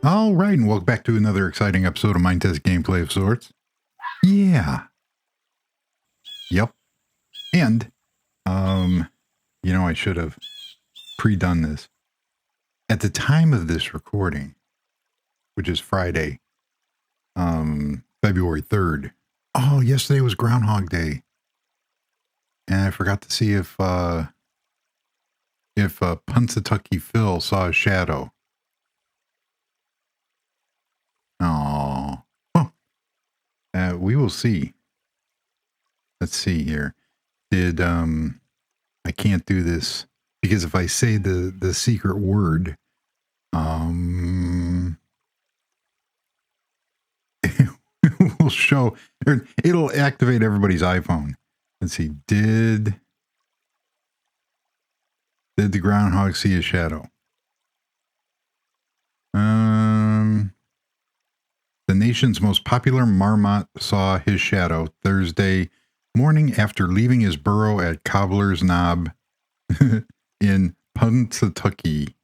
All right, and welcome back to another exciting episode of Minetest gameplay of sorts. Yeah. Yep. And, I should have pre-done this. At the time of this recording, which is Friday, February 3rd. Oh, yesterday was Groundhog Day. And I forgot to see if Punxsutawney Phil saw a shadow. Oh. Well, we will see. Let's see here. I can't do this because if I say the secret word, it will show, or it'll activate everybody's iPhone. Let's see. Did the groundhog see a shadow? The nation's most popular marmot saw his shadow Thursday morning after leaving his burrow at Cobbler's Knob in Punxsutawney.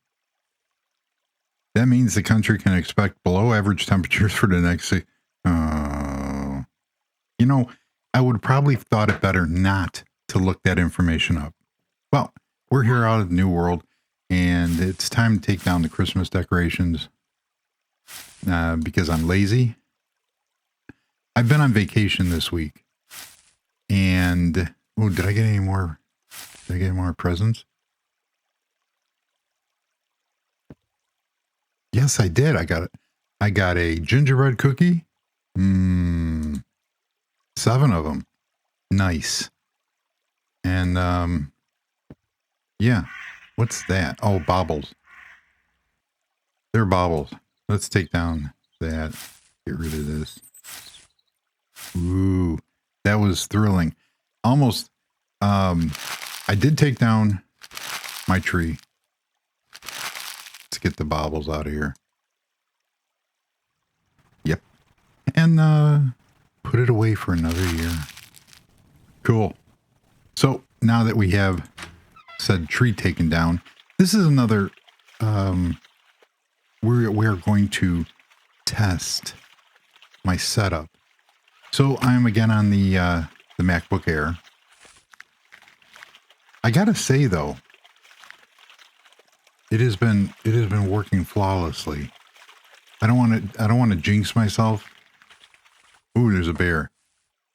That means the country can expect below average temperatures for the next. I would probably have thought it better not to look that information up. Well, we're here out of the New World, and it's time to take down the Christmas decorations because I'm lazy. I've been on vacation this week, and did I get any more? Did I get more presents? Yes, I did. I got a gingerbread cookie. 7 of them. Nice. And yeah. What's that? Oh, baubles. They're baubles. Let's take down that. Get rid of this. Ooh, that was thrilling. Almost. I did take down my tree. Let's get the baubles out of here. Yep. And put it away for another year. Cool. So now that we have said tree taken down, this is another, we're going to test my setup. So I'm again on the MacBook Air. I gotta say though, it has been working flawlessly. I don't want to jinx myself. Ooh, there's a bear.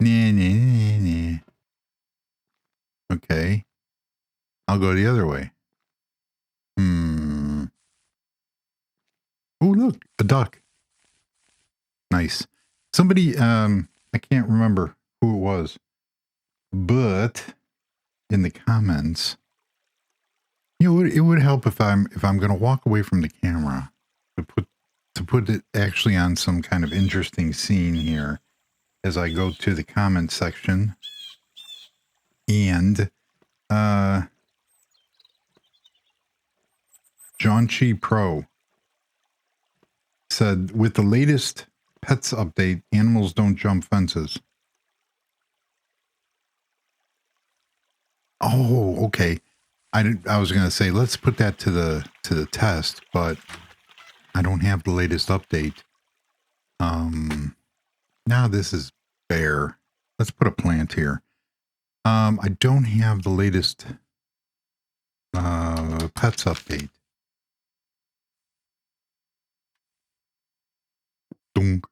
Nah. Okay. I'll go the other way. Oh, look, a duck. Nice. Somebody, I can't remember who it was, but in the comments, it would help if I'm going to walk away from the camera to put it actually on some kind of interesting scene here as I go to the comment section. And John Chi Pro said, with the latest pets update, animals don't jump fences. Oh, okay. I was going to say, let's put that to the test, but I don't have the latest update. Now this is bare. Let's put a plant here. I don't have the latest pets update. Dunk.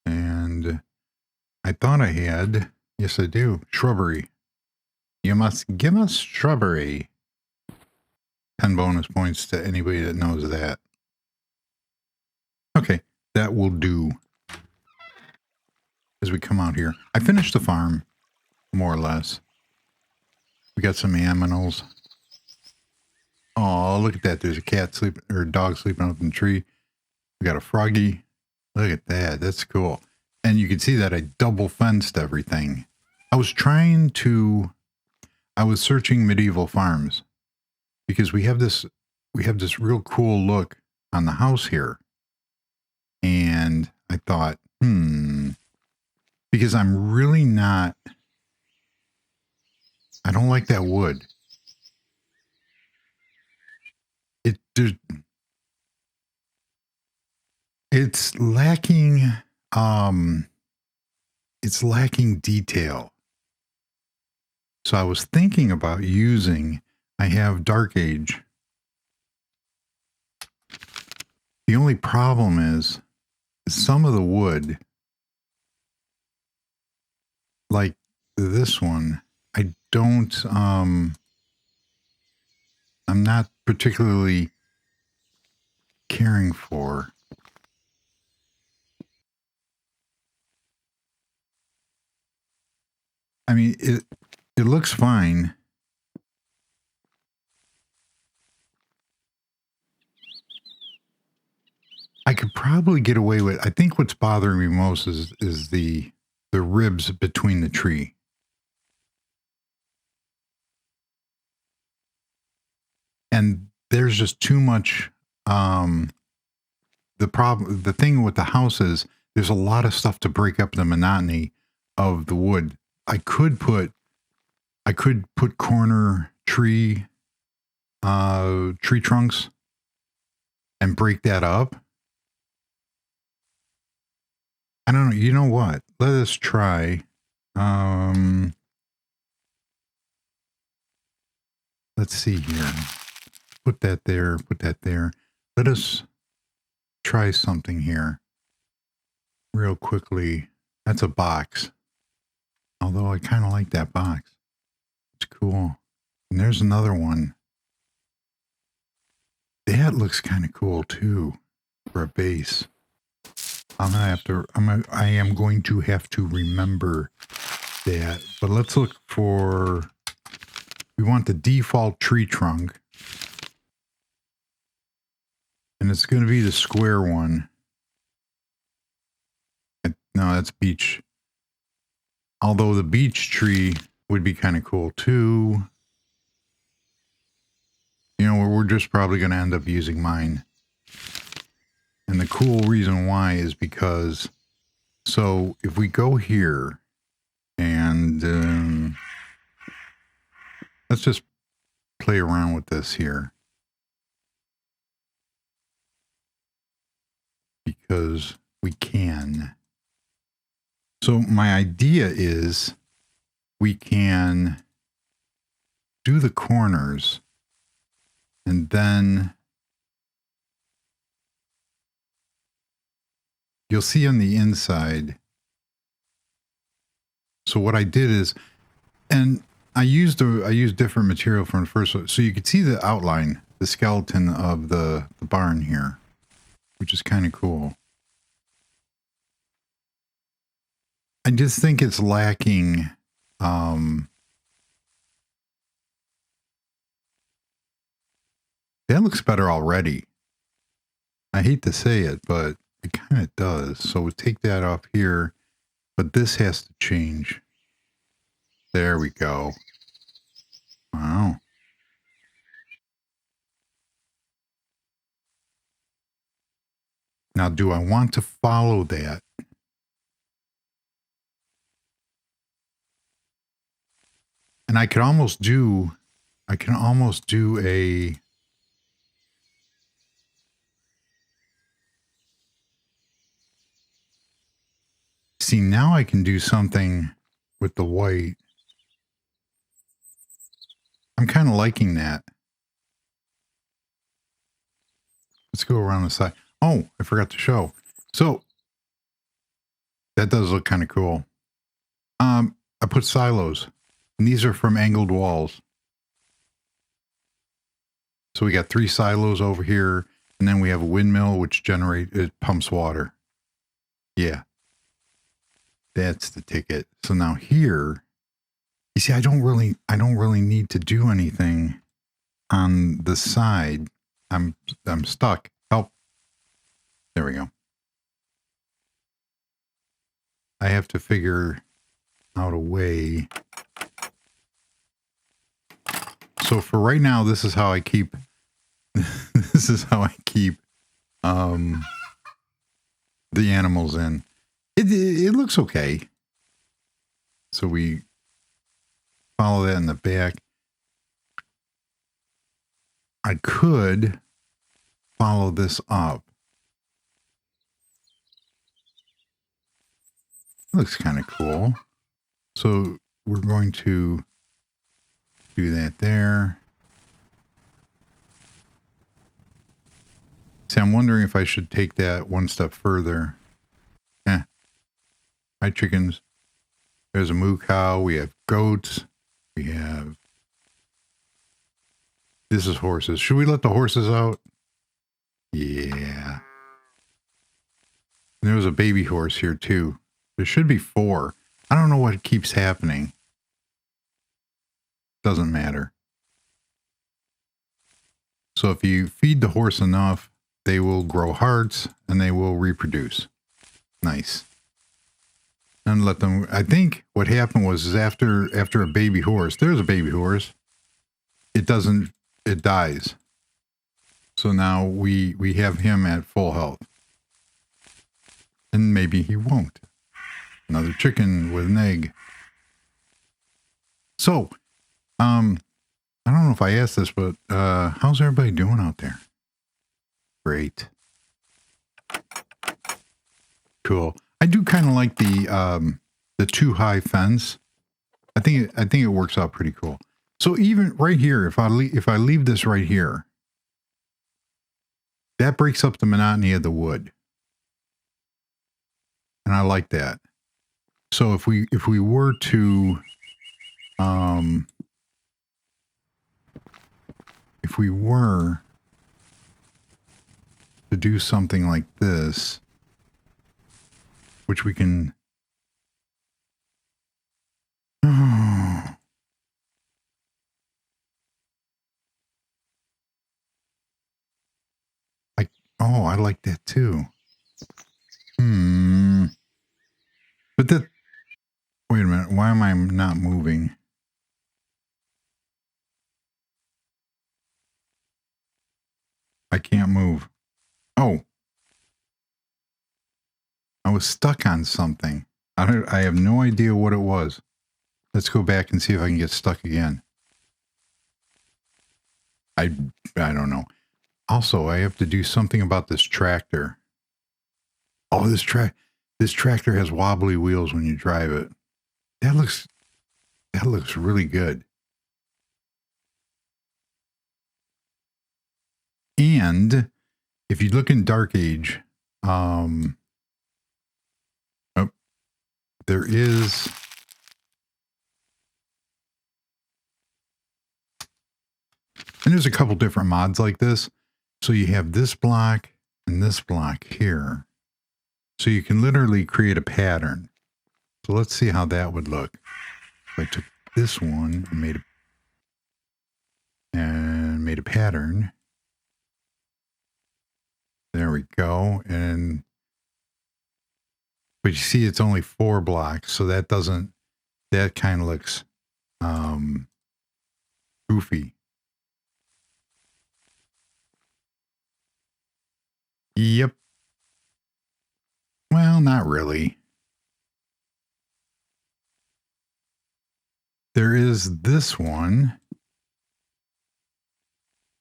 And I thought I had, yes I do, shrubbery. You must give us shrubbery. 10 bonus points to anybody that knows that. Okay, that will do. As we come out here, I finished the farm, more or less. We got some aminals. Oh, look at that. There's a cat sleeping, or a dog sleeping up in the tree. We got a froggy. Look at that. That's cool. And you can see that I double fenced everything. I was searching medieval farms because we have this real cool look on the house here. And I thought, because I'm really not, I don't like that wood. It's lacking detail. So I was thinking about I have Dark Age. The only problem is some of the wood, like this one, I'm not particularly caring for. I mean, it looks fine. I could probably get away with. I think what's bothering me most is the ribs between the tree. And there's just too much. The thing with the house is there's a lot of stuff to break up the monotony of the wood. I could put corner tree trunks and break that up. I don't know. You know what? Let us try. Let's see here. Put that there. Put that there. Let us try something here real quickly. That's a box. Although I kind of like that box. It's cool. And there's another one. That looks kind of cool too for a base. I am going to have to remember that. But let's look for, we want the default tree trunk. And it's going to be the square one. No, that's beech. Although the beech tree would be kind of cool too. You know, we're just probably going to end up using mine. And the cool reason why is because, so if we go here and let's just play around with this here. Because we can. So my idea is we can do the corners and then you'll see on the inside. So what I did is, and I used different material from the first one. So you could see the outline, the skeleton of the barn here, which is kind of cool. I just think it's lacking. That looks better already. I hate to say it, but it kind of does. So we take that off here, but this has to change. There we go. Wow. Now, do I want to follow that? And I can almost do a, see, now I can do something with the white. I'm kind of liking that. Let's go around the side. Oh, I forgot to show. So that does look kind of cool. I put silos, and these are from angled walls. So we got 3 silos over here, and then we have a windmill which it pumps water. Yeah. That's the ticket. So now here, you see, I don't really need to do anything on the side. I'm stuck. Help. There we go. I have to figure out a way. So for right now, this is how I keep the animals in. It looks okay. So we follow that in the back. I could follow this up. Looks kind of cool. So we're going to do that there. See, I'm wondering if I should take that one step further. Hi, chickens. There's a moo cow. We have goats. We have... This is horses. Should we let the horses out? Yeah. And there was a baby horse here too. There should be 4. I don't know what keeps happening. Doesn't matter. So if you feed the horse enough, they will grow hearts and they will reproduce. Nice. And let them... I think what happened was is after a baby horse, there's a baby horse. It dies. So now we have him at full health. And maybe he won't. Another chicken with an egg. So, I don't know if I asked this, but how's everybody doing out there? Great. Cool. I do kind of like the too high fence. I think it works out pretty cool. So even right here, if I leave this right here, that breaks up the monotony of the wood. And I like that. So if we were to do something like this, which we can... I like that too. But that... Wait a minute. Why am I not moving? I can't move. Oh. I was stuck on something. I have no idea what it was. Let's go back and see if I can get stuck again. I don't know. Also, I have to do something about this tractor. Oh, this tractor has wobbly wheels when you drive it. That looks really good. And if you look in Dark Age, there is... And there's a couple different mods like this. So you have this block and this block here. So you can literally create a pattern. So let's see how that would look. If I took this one and made a pattern. There we go. But you see it's only 4 blocks, so that kind of looks goofy. Yep. Well, not really. There is this one,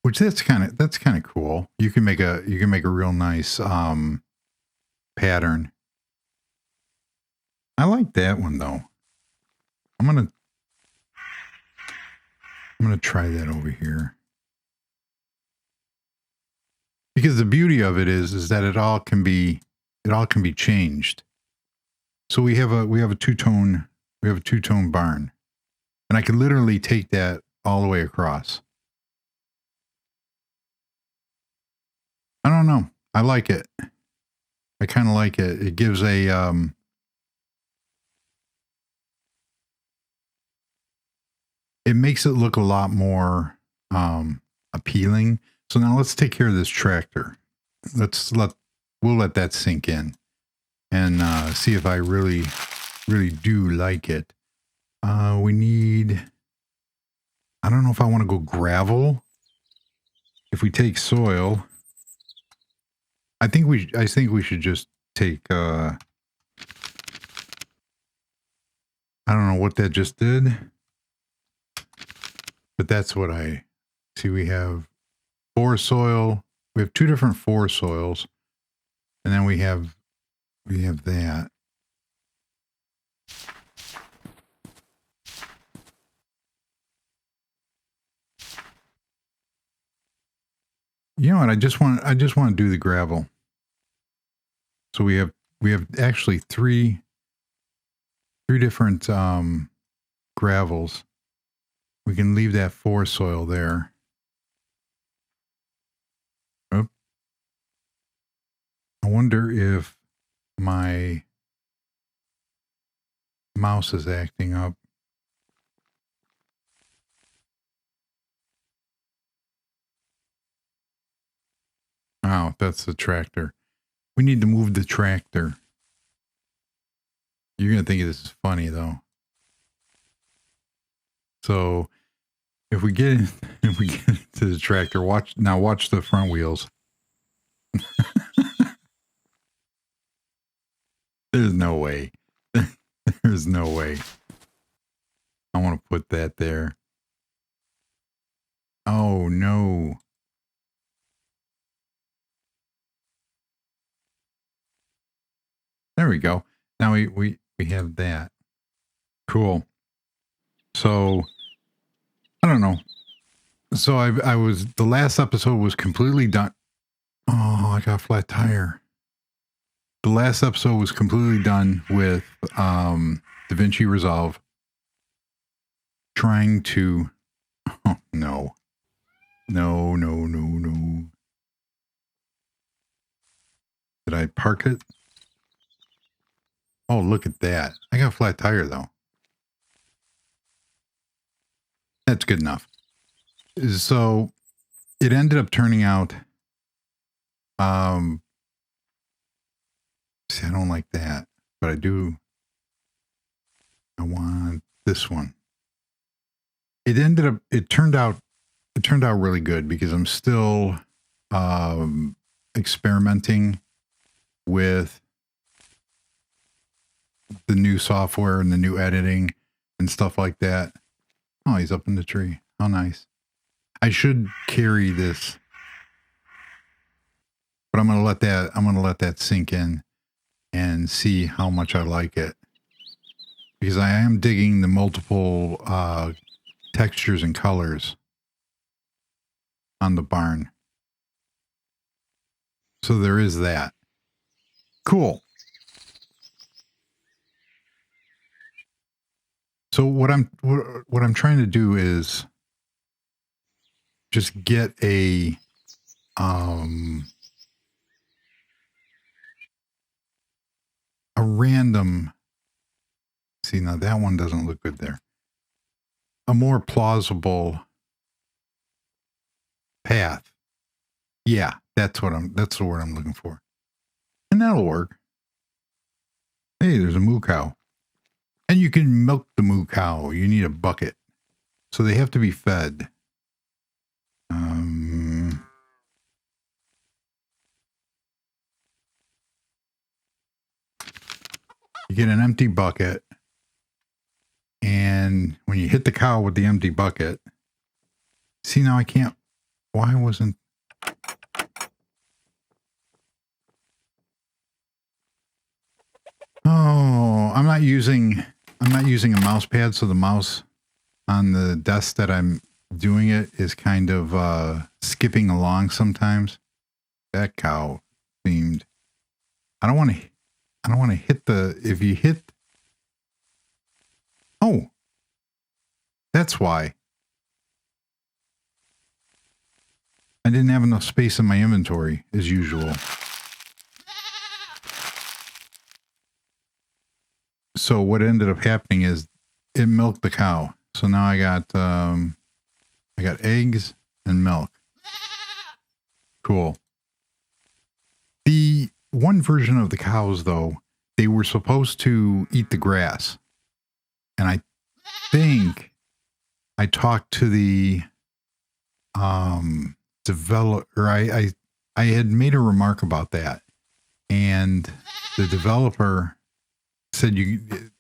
which that's kind of cool. You can make a real nice pattern. I like that one though. I'm gonna try that over here. Because the beauty of it is that it all can be changed. So we have a two-tone barn. And I can literally take that all the way across. I don't know. I like it. I kind of like it. It gives a it makes it look a lot more appealing. So now let's take care of this tractor. We'll let that sink in and see if I really do like it. We need... I don't know if I want to go gravel. If we take soil, I think we should just take... I don't know what that just did, but that's what I see. We have 4 soil. We have 2 different 4 soils, and then we have that. You know what? I just want to do the gravel. So we have actually three different gravels. We can leave that 4 soil there. Oh. I wonder if my mouse is acting up. Oh, that's the tractor. We need to move the tractor. You're going to think this is funny, though. So if we get into the tractor, watch the front wheels. There's no way. There's no way. I want to put that there. Oh, no. There we go. Now we have that. Cool. So, I don't know. So I was, the last episode was completely done. Oh, I got a flat tire. The last episode was completely done with DaVinci Resolve. Trying to, oh, no. No. Did I park it? Oh, look at that. I got a flat tire, though. That's good enough. So it ended up turning out, see, I don't like that, but I want this one. It turned out really good because I'm still experimenting with the new software and the new editing and stuff like that. Oh, he's up in the tree. How nice. I should carry this, but I'm going to let that sink in and see how much I like it, because I am digging the multiple textures and colors on the barn. So there is that. Cool. So what I'm trying to do is just get a random, see, now that one doesn't look good there. A more plausible path. Yeah, that's the word I'm looking for. And that'll work. Hey, there's a moo cow. And you can milk the moo cow. You need a bucket. So they have to be fed. You get an empty bucket. And when you hit the cow with the empty bucket, see, now I can't, why wasn't, oh, I'm not using a mouse pad, so the mouse on the desk that I'm doing it is kind of skipping along sometimes. That cow seemed, I don't want to hit the, if you hit, oh, that's why. I didn't have enough space in my inventory as usual. So what ended up happening is it milked the cow. So now I got eggs and milk. Cool. The one version of the cows, though, they were supposed to eat the grass. And I think I talked to the developer. I had made a remark about that. And the developer said,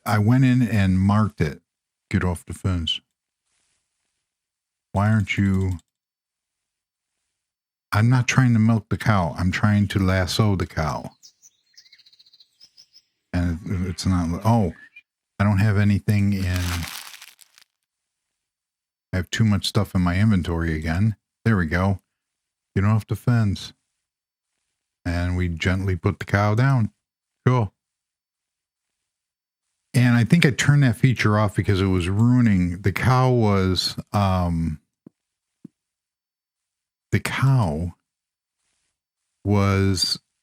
I went in and marked it. Get off the fence. Why aren't you? I'm not trying to milk the cow. I'm trying to lasso the cow. And it's not, oh, I don't have anything in. I have too much stuff in my inventory again. There we go. Get off the fence. And we gently put the cow down. Cool. And I think I turned that feature off because it was ruining. The cow was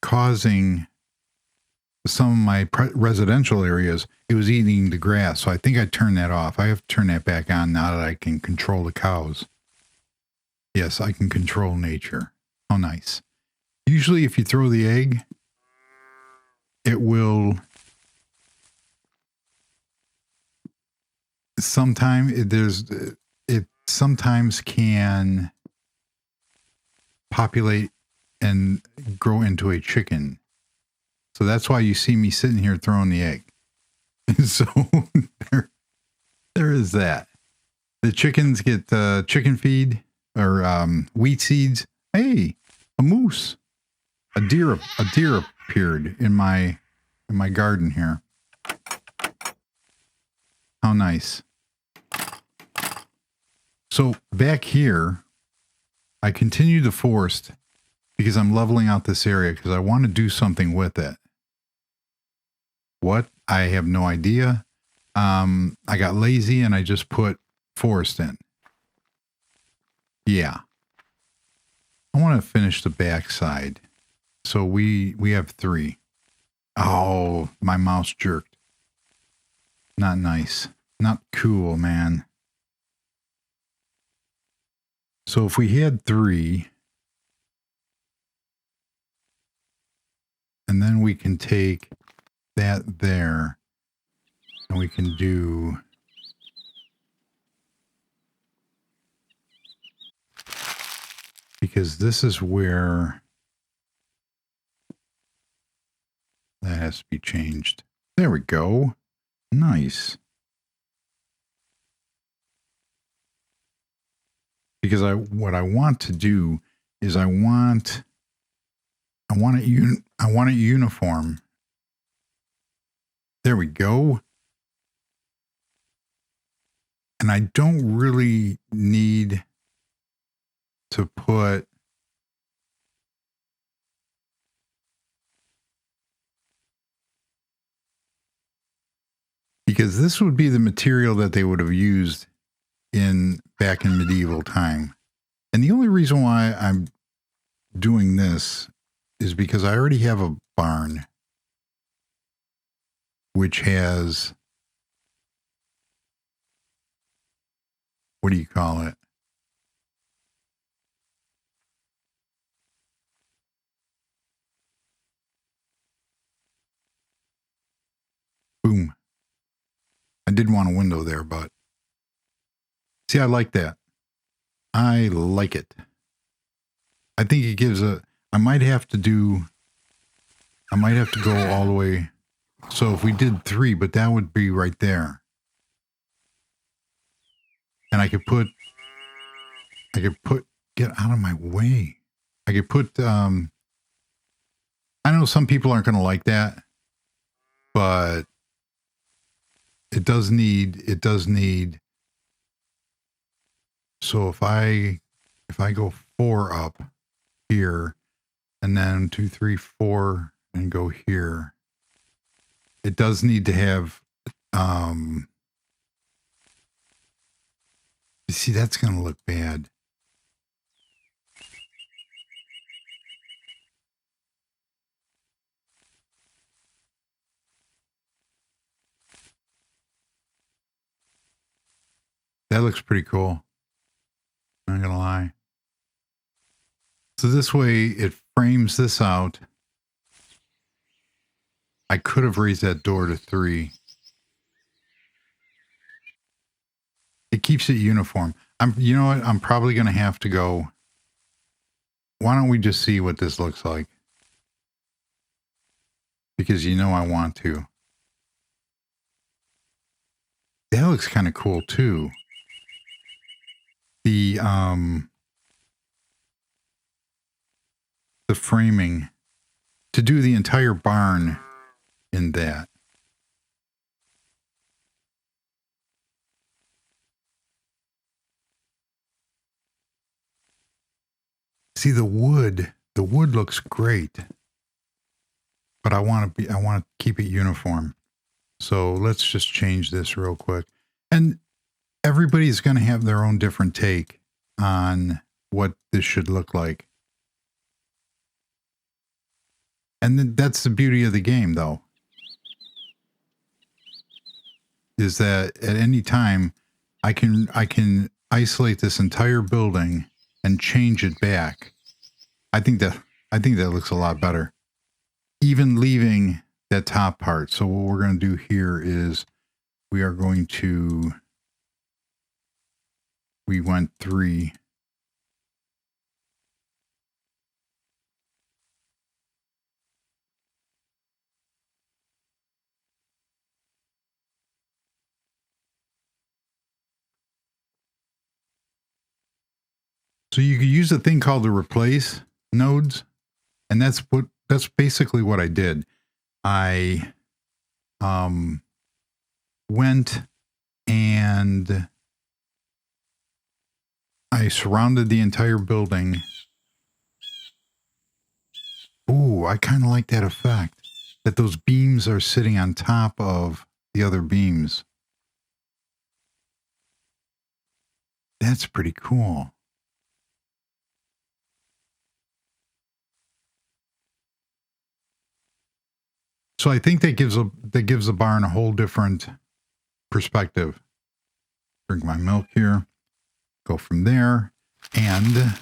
causing some of my residential areas. It was eating the grass. So I think I turned that off. I have to turn that back on now that I can control the cows. Yes, I can control nature. How nice. Usually if you throw the egg, it will it sometimes can populate and grow into a chicken. So that's why you see me sitting here throwing the egg. So there is that. The chickens get chicken feed or wheat seeds. Hey, a moose. A deer appeared in my garden here. How nice. So back here, I continue the forest because I'm leveling out this area because I want to do something with it. What? I have no idea. I got lazy and I just put forest in. Yeah. I want to finish the back side. So we have 3. Oh, my mouse jerked. Not nice. Not cool, man. So if we had 3, and then we can take that there, and we can do because this is where that has to be changed. There we go. Nice. Because what I want to do is I want it uniform. There we go. And I don't really need to put because this would be the material that they would have used back in medieval time. And the only reason why I'm doing this is because I already have a barn which has, what do you call it? Boom. I did want a window there, but see, I like that. I like it. I think it gives I might have to go all the way. So if we did 3, but that would be right there. And I could put, get out of my way. I could put, I know some people aren't going to like that, but it does need, so if I go 4 up here and then 2, 3, 4 and go here, it does need to have, you see, that's going to look bad. That looks pretty cool. I'm not going to lie. So this way it frames this out. I could have raised that door to 3. It keeps it uniform. You know what? I'm probably going to have to go. Why don't we just see what this looks like? Because I want to. That looks kind of cool too. The framing to do the entire barn in that. See, the wood looks great, but I want to keep it uniform. So let's just change this real quick. And everybody's going to have their own different take on what this should look like. And that's the beauty of the game, though, is that at any time I can isolate this entire building and change it back. I think that looks a lot better, even leaving that top part. So what we're going to do here is we are going to, we went 3. So you could use a thing called the replace nodes, and that's basically what I did. I went and I surrounded the entire building. Ooh, I kind of like that effect, that those beams are sitting on top of the other beams. That's pretty cool. So I think that gives the barn a whole different perspective. Drink my milk here, go from there, and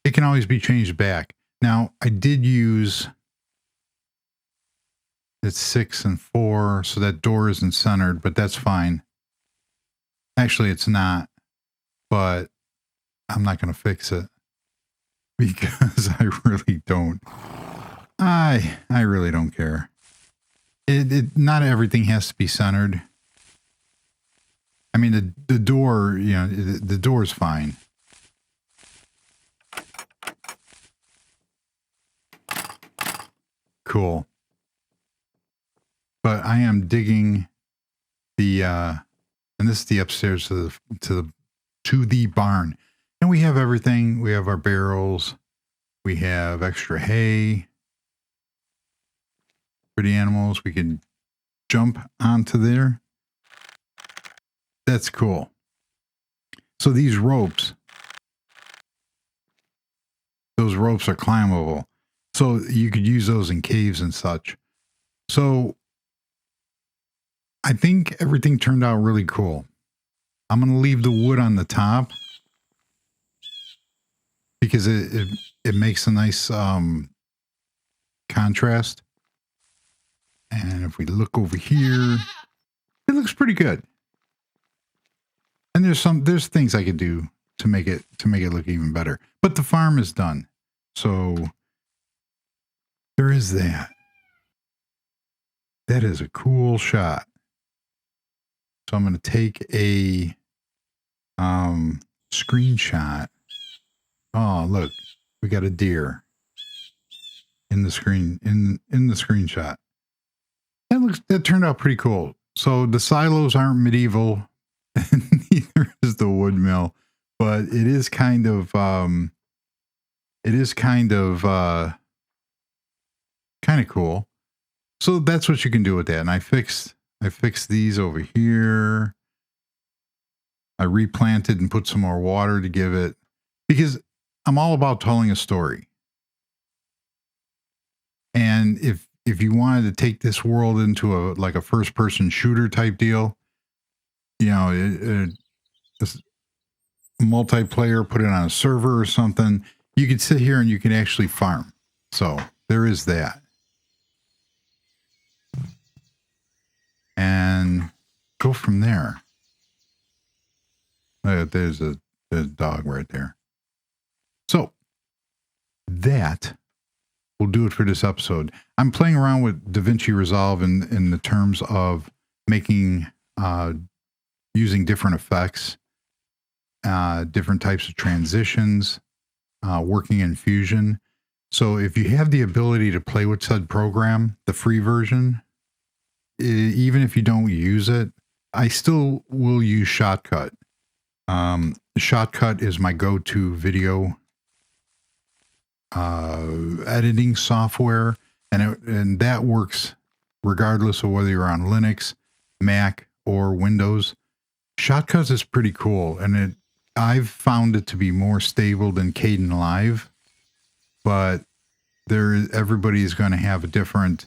it can always be changed back. Now I did use, it's 6 and 4, so that door isn't centered, but that's fine. Actually, it's not, but I'm not going to fix it because I really don't. I really don't care. Not everything has to be centered. I mean, the door, you know, the door is fine. Cool. But I am digging the, and this is the upstairs to the barn. And we have everything. We have our barrels. We have extra hay for the animals. We can jump onto there. That's cool. So these ropes, those ropes are climbable. So you could use those in caves and such. So I think everything turned out really cool. I'm going to leave the wood on the top because it makes a nice contrast. And if we look over here, it looks pretty good. And there's things I could do to make it look even better. But the farm is done. So there is that. That is a cool shot. So I'm going to take a screenshot. Oh, look, we got a deer in the screen in the screenshot. That turned out pretty cool. So the silos aren't medieval, and neither is the wood mill, but it is kind of cool. So that's what you can do with that. And I fixed these over here. I replanted and put some more water to give it, because I'm all about telling a story. And if you wanted to take this world into a first person shooter type deal, you know, this multiplayer, put it on a server or something, you could sit here and you can actually farm. So there is that. And go from there. There's a dog right there. So that will do it for this episode. I'm playing around with DaVinci Resolve in the terms of making, using different effects, different types of transitions, working in Fusion. So if you have the ability to play with said program, the free version, even if you don't use it, I still will use Shotcut. Shotcut is my go-to video editing software, and that works regardless of whether you're on Linux, Mac, or Windows. Shotcuts is pretty cool, and I've found it to be more stable than Kdenlive, but everybody is going to have a different,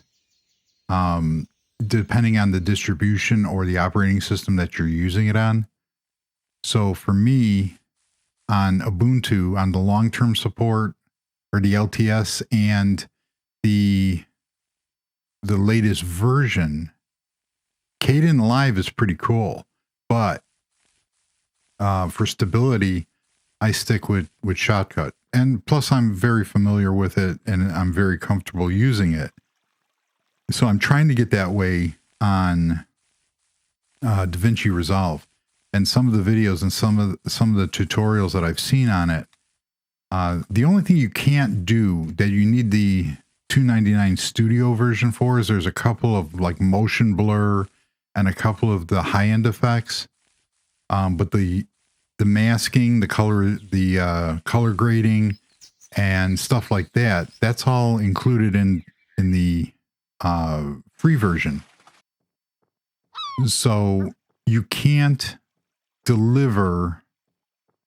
depending on the distribution or the operating system that you're using it on. So for me, on Ubuntu, on the long-term support or the LTS and the latest version, Kdenlive is pretty cool, but for stability, I stick with Shotcut. And plus, I'm very familiar with it, and I'm very comfortable using it. So I'm trying to get that way on DaVinci Resolve. And some of the videos and some of the tutorials that I've seen on it, the only thing you can't do that you need the 299 Studio version for is there's a couple of like motion blur and a couple of the high-end effects. But the masking, the color grading, and stuff like that, that's all included in the free version. So you can't deliver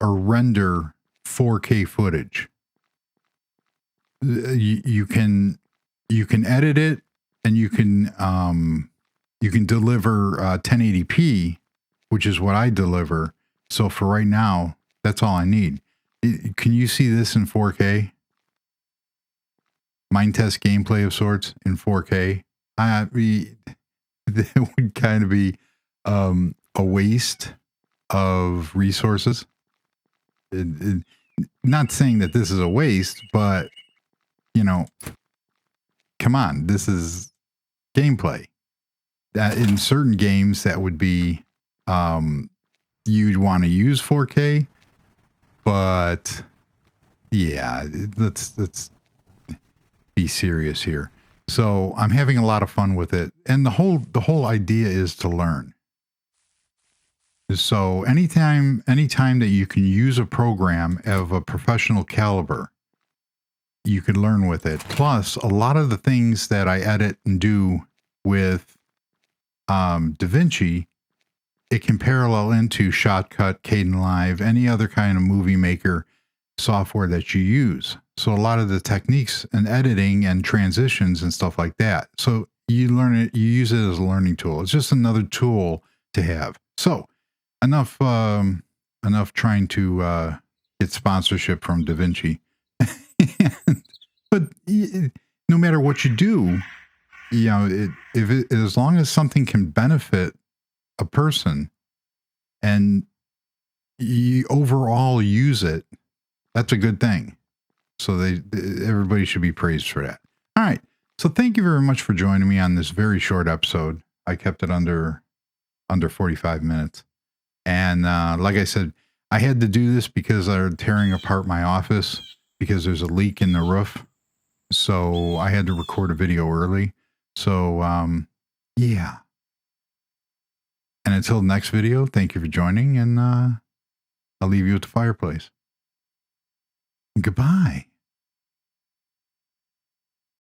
or render 4K footage. You can edit it, and you can deliver 1080p, which is what I deliver. So for right now, that's all I need. Can you see this in 4K? Minetest gameplay of sorts in 4K. That would kind of be a waste of resources. Not saying that this is a waste, but you know, come on, this is gameplay. That in certain games that would be you'd want to use 4K, but yeah, let's be serious here. So I'm having a lot of fun with it, and the whole idea is to learn. So anytime that you can use a program of a professional caliber, you could learn with it. Plus, a lot of the things that I edit and do with DaVinci, it can parallel into Shotcut, Kdenlive, any other kind of movie maker software that you use. So a lot of the techniques and editing and transitions and stuff like that. So you learn it, you use it as a learning tool. It's just another tool to have. So enough trying to get sponsorship from DaVinci. But no matter what you do, you know, as long as something can benefit a person and you overall use it, that's a good thing. So everybody should be praised for that. All right. So thank you very much for joining me on this very short episode. I kept it under 45 minutes. And like I said, I had to do this because they're tearing apart my office because there's a leak in the roof. So I had to record a video early. So yeah. And until the next video, thank you for joining, and I'll leave you at the fireplace. Goodbye.